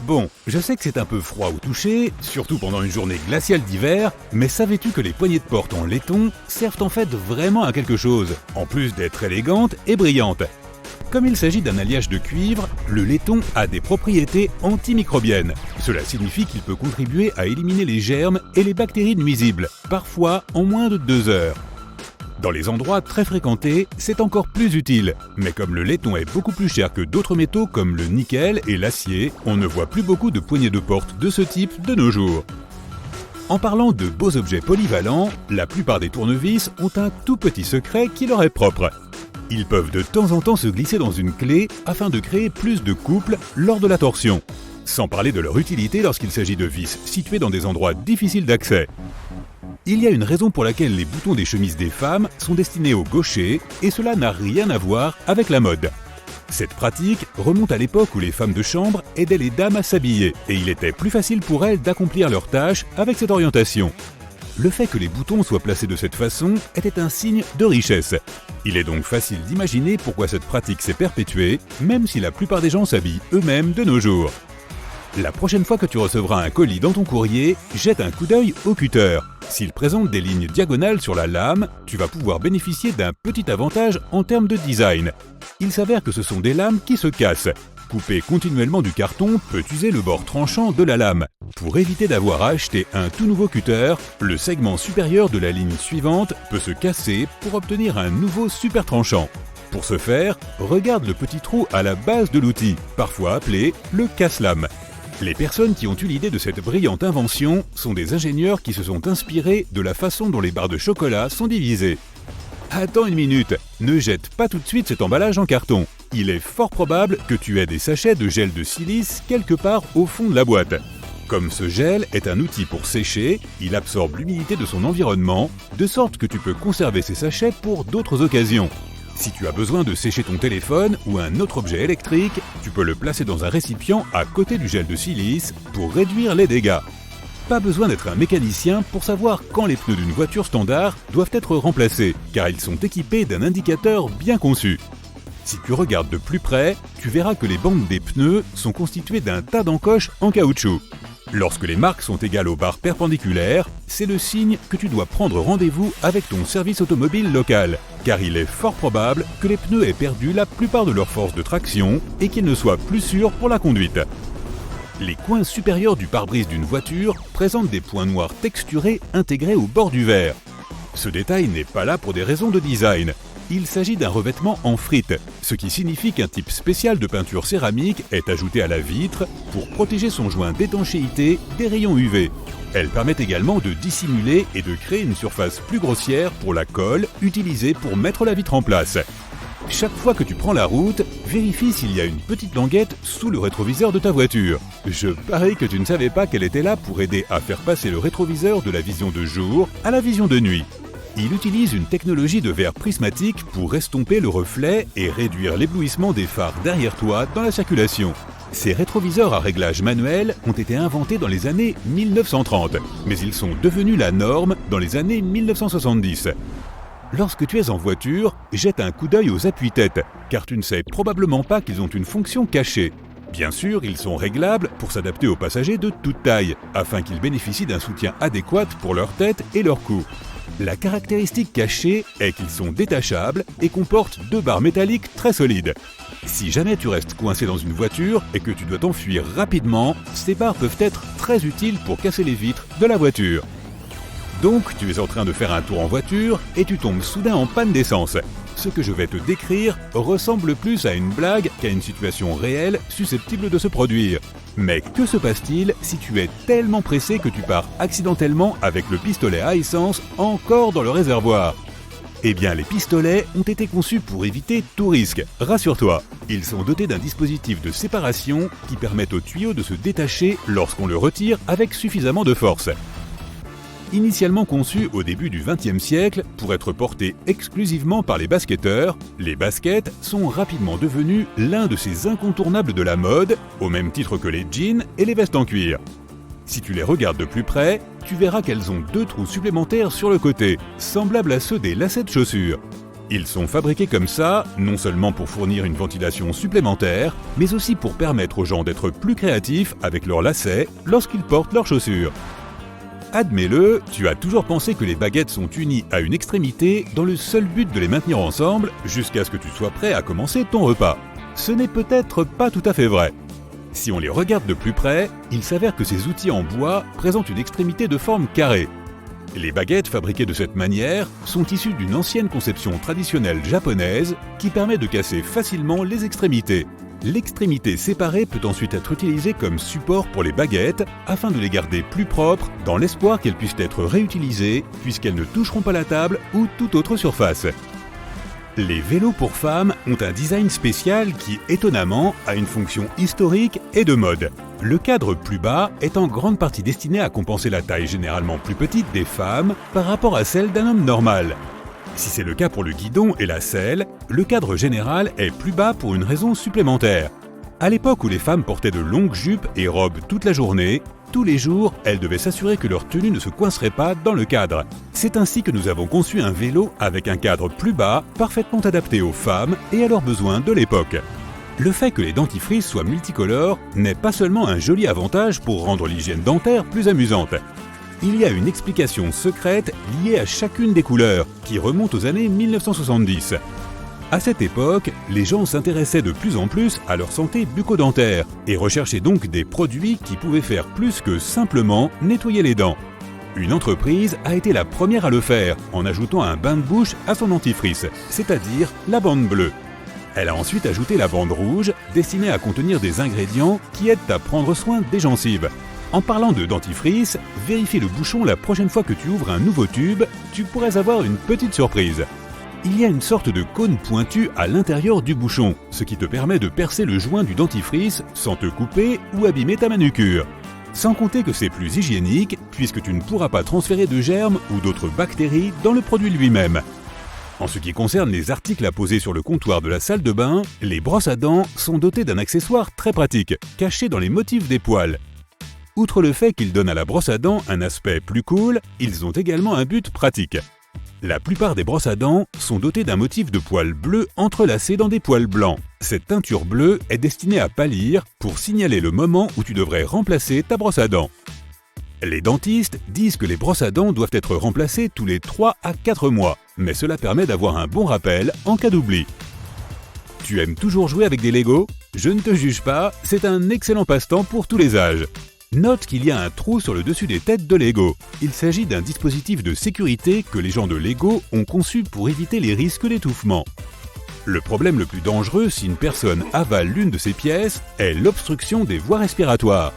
Bon, je sais que c'est un peu froid au toucher, surtout pendant une journée glaciale d'hiver, mais savais-tu que les poignées de porte en laiton servent en fait vraiment à quelque chose, en plus d'être élégantes et brillantes? Comme il s'agit d'un alliage de cuivre, le laiton a des propriétés antimicrobiennes. Cela signifie qu'il peut contribuer à éliminer les germes et les bactéries nuisibles, parfois en moins de 2 heures. Dans les endroits très fréquentés, c'est encore plus utile. Mais comme le laiton est beaucoup plus cher que d'autres métaux comme le nickel et l'acier, on ne voit plus beaucoup de poignées de porte de ce type de nos jours. En parlant de beaux objets polyvalents, la plupart des tournevis ont un tout petit secret qui leur est propre. Ils peuvent de temps en temps se glisser dans une clé afin de créer plus de couple lors de la torsion. Sans parler de leur utilité lorsqu'il s'agit de vis situées dans des endroits difficiles d'accès. Il y a une raison pour laquelle les boutons des chemises des femmes sont destinés aux gauchers et cela n'a rien à voir avec la mode. Cette pratique remonte à l'époque où les femmes de chambre aidaient les dames à s'habiller et il était plus facile pour elles d'accomplir leurs tâches avec cette orientation. Le fait que les boutons soient placés de cette façon était un signe de richesse. Il est donc facile d'imaginer pourquoi cette pratique s'est perpétuée, même si la plupart des gens s'habillent eux-mêmes de nos jours. La prochaine fois que tu recevras un colis dans ton courrier, jette un coup d'œil au cutter. S'il présente des lignes diagonales sur la lame, tu vas pouvoir bénéficier d'un petit avantage en termes de design. Il s'avère que ce sont des lames qui se cassent. Couper continuellement du carton peut user le bord tranchant de la lame. Pour éviter d'avoir à acheter un tout nouveau cutter, le segment supérieur de la ligne suivante peut se casser pour obtenir un nouveau super tranchant. Pour ce faire, regarde le petit trou à la base de l'outil, parfois appelé le casse-lame. Les personnes qui ont eu l'idée de cette brillante invention sont des ingénieurs qui se sont inspirés de la façon dont les barres de chocolat sont divisées. Attends une minute, ne jette pas tout de suite cet emballage en carton. Il est fort probable que tu aies des sachets de gel de silice quelque part au fond de la boîte. Comme ce gel est un outil pour sécher, il absorbe l'humidité de son environnement, de sorte que tu peux conserver ces sachets pour d'autres occasions. Si tu as besoin de sécher ton téléphone ou un autre objet électrique, tu peux le placer dans un récipient à côté du gel de silice pour réduire les dégâts. Pas besoin d'être un mécanicien pour savoir quand les pneus d'une voiture standard doivent être remplacés, car ils sont équipés d'un indicateur bien conçu. Si tu regardes de plus près, tu verras que les bandes des pneus sont constituées d'un tas d'encoches en caoutchouc. Lorsque les marques sont égales aux barres perpendiculaires, c'est le signe que tu dois prendre rendez-vous avec ton service automobile local, car il est fort probable que les pneus aient perdu la plupart de leur force de traction et qu'ils ne soient plus sûrs pour la conduite. Les coins supérieurs du pare-brise d'une voiture présentent des points noirs texturés intégrés au bord du verre. Ce détail n'est pas là pour des raisons de design. Il s'agit d'un revêtement en frite, ce qui signifie qu'un type spécial de peinture céramique est ajouté à la vitre pour protéger son joint d'étanchéité des rayons UV. Elle permet également de dissimuler et de créer une surface plus grossière pour la colle utilisée pour mettre la vitre en place. Chaque fois que tu prends la route, vérifie s'il y a une petite languette sous le rétroviseur de ta voiture. Je parie que tu ne savais pas qu'elle était là pour aider à faire passer le rétroviseur de la vision de jour à la vision de nuit. Il utilise une technologie de verre prismatique pour estomper le reflet et réduire l'éblouissement des phares derrière toi dans la circulation. Ces rétroviseurs à réglage manuel ont été inventés dans les années 1930, mais ils sont devenus la norme dans les années 1970. Lorsque tu es en voiture, jette un coup d'œil aux appuis-têtes, car tu ne sais probablement pas qu'ils ont une fonction cachée. Bien sûr, ils sont réglables pour s'adapter aux passagers de toute taille, afin qu'ils bénéficient d'un soutien adéquat pour leur tête et leur cou. La caractéristique cachée est qu'ils sont détachables et comportent 2 barres métalliques très solides. Si jamais tu restes coincé dans une voiture et que tu dois t'enfuir rapidement, ces barres peuvent être très utiles pour casser les vitres de la voiture. Donc, tu es en train de faire un tour en voiture et tu tombes soudain en panne d'essence. Ce que je vais te décrire ressemble plus à une blague qu'à une situation réelle susceptible de se produire. Mais que se passe-t-il si tu es tellement pressé que tu pars accidentellement avec le pistolet à essence encore dans le réservoir? Eh bien, les pistolets ont été conçus pour éviter tout risque, rassure-toi. Ils sont dotés d'un dispositif de séparation qui permet au tuyau de se détacher lorsqu'on le retire avec suffisamment de force. Initialement conçus au début du XXe siècle pour être portés exclusivement par les basketteurs, les baskets sont rapidement devenus l'un de ces incontournables de la mode, au même titre que les jeans et les vestes en cuir. Si tu les regardes de plus près, tu verras qu'elles ont 2 trous supplémentaires sur le côté, semblables à ceux des lacets de chaussures. Ils sont fabriqués comme ça, non seulement pour fournir une ventilation supplémentaire, mais aussi pour permettre aux gens d'être plus créatifs avec leurs lacets lorsqu'ils portent leurs chaussures. Admets-le, tu as toujours pensé que les baguettes sont unies à une extrémité dans le seul but de les maintenir ensemble jusqu'à ce que tu sois prêt à commencer ton repas. Ce n'est peut-être pas tout à fait vrai. Si on les regarde de plus près, il s'avère que ces outils en bois présentent une extrémité de forme carrée. Les baguettes fabriquées de cette manière sont issues d'une ancienne conception traditionnelle japonaise qui permet de casser facilement les extrémités. L'extrémité séparée peut ensuite être utilisée comme support pour les baguettes afin de les garder plus propres dans l'espoir qu'elles puissent être réutilisées puisqu'elles ne toucheront pas la table ou toute autre surface. Les vélos pour femmes ont un design spécial qui, étonnamment, a une fonction historique et de mode. Le cadre plus bas est en grande partie destiné à compenser la taille généralement plus petite des femmes par rapport à celle d'un homme normal. Si c'est le cas pour le guidon et la selle, le cadre général est plus bas pour une raison supplémentaire. À l'époque où les femmes portaient de longues jupes et robes toute la journée, tous les jours, elles devaient s'assurer que leur tenue ne se coincerait pas dans le cadre. C'est ainsi que nous avons conçu un vélo avec un cadre plus bas, parfaitement adapté aux femmes et à leurs besoins de l'époque. Le fait que les dentifrices soient multicolores n'est pas seulement un joli avantage pour rendre l'hygiène dentaire plus amusante. Il y a une explication secrète liée à chacune des couleurs, qui remonte aux années 1970. À cette époque, les gens s'intéressaient de plus en plus à leur santé bucco-dentaire et recherchaient donc des produits qui pouvaient faire plus que simplement nettoyer les dents. Une entreprise a été la première à le faire en ajoutant un bain de bouche à son dentifrice, c'est-à-dire la bande bleue. Elle a ensuite ajouté la bande rouge, destinée à contenir des ingrédients qui aident à prendre soin des gencives. En parlant de dentifrice, vérifie le bouchon la prochaine fois que tu ouvres un nouveau tube, tu pourrais avoir une petite surprise. Il y a une sorte de cône pointu à l'intérieur du bouchon, ce qui te permet de percer le joint du dentifrice sans te couper ou abîmer ta manucure. Sans compter que c'est plus hygiénique, puisque tu ne pourras pas transférer de germes ou d'autres bactéries dans le produit lui-même. En ce qui concerne les articles à poser sur le comptoir de la salle de bain, les brosses à dents sont dotées d'un accessoire très pratique, caché dans les motifs des poils. Outre le fait qu'ils donnent à la brosse à dents un aspect plus cool, ils ont également un but pratique. La plupart des brosses à dents sont dotées d'un motif de poils bleus entrelacés dans des poils blancs. Cette teinture bleue est destinée à pâlir pour signaler le moment où tu devrais remplacer ta brosse à dents. Les dentistes disent que les brosses à dents doivent être remplacées tous les 3 à 4 mois, mais cela permet d'avoir un bon rappel en cas d'oubli. Tu aimes toujours jouer avec des Lego ? Je ne te juge pas, c'est un excellent passe-temps pour tous les âges. Note qu'il y a un trou sur le dessus des têtes de Lego. Il s'agit d'un dispositif de sécurité que les gens de Lego ont conçu pour éviter les risques d'étouffement. Le problème le plus dangereux si une personne avale l'une de ces pièces est l'obstruction des voies respiratoires.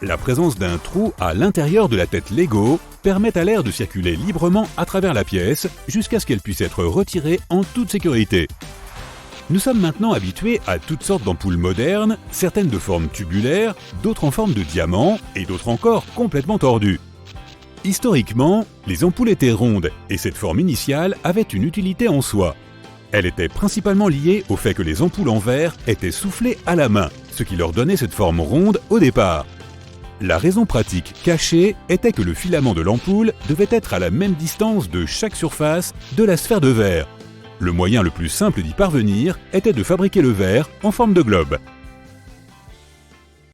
La présence d'un trou à l'intérieur de la tête Lego permet à l'air de circuler librement à travers la pièce jusqu'à ce qu'elle puisse être retirée en toute sécurité. Nous sommes maintenant habitués à toutes sortes d'ampoules modernes, certaines de forme tubulaire, d'autres en forme de diamant et d'autres encore complètement tordues. Historiquement, les ampoules étaient rondes et cette forme initiale avait une utilité en soi. Elle était principalement liée au fait que les ampoules en verre étaient soufflées à la main, ce qui leur donnait cette forme ronde au départ. La raison pratique cachée était que le filament de l'ampoule devait être à la même distance de chaque surface de la sphère de verre. Le moyen le plus simple d'y parvenir était de fabriquer le verre en forme de globe.